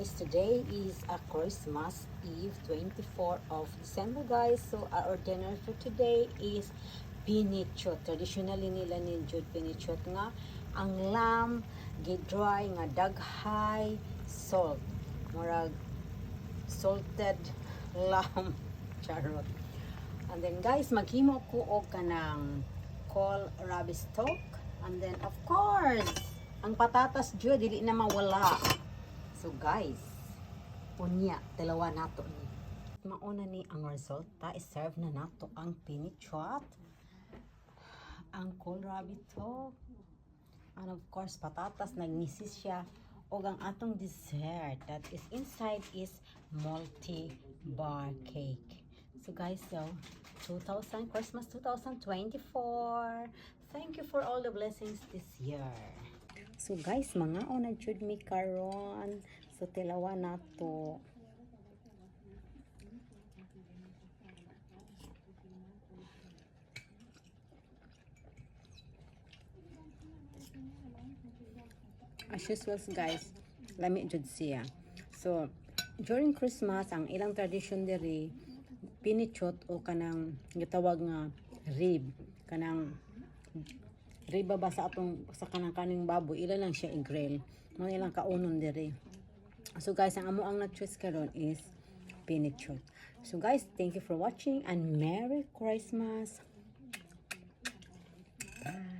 guys, today is a Christmas Eve, 24 of December guys. So our dinner for today is pinichot. Traditionally nila ni Jude pinichot nga ang lamb gidry nga daghay salt. Murag salted lamb charot. And then guys, maghimo ko og kanang kohlrabi stock. And then of course, ang patatas Jude dili na mawala. So guys, unya, dalawa nato ni. Mauna ni ang resulta, iserve na nato ang pinichot, ang kohlrabi to, and of course patatas, nagnisis siya, o ang atong dessert that is inside is multi-bar cake. So guys, so 2000 Christmas 2024. Thank you for all the blessings this year. So guys, mga na jud mi karon. So tilawa nato. As usual guys, lami jud siya. So during Christmas ang ilang tradition diri pinichot o kanang gitawag nga rib, kanang riba ba sa atong sa kanang kaning baboy, ila lang siya i-grill. Mga ilang kaunon diri. So guys, ang amo ang na-choose karon is pinichot. So guys, thank you for watching and Merry Christmas. Bye.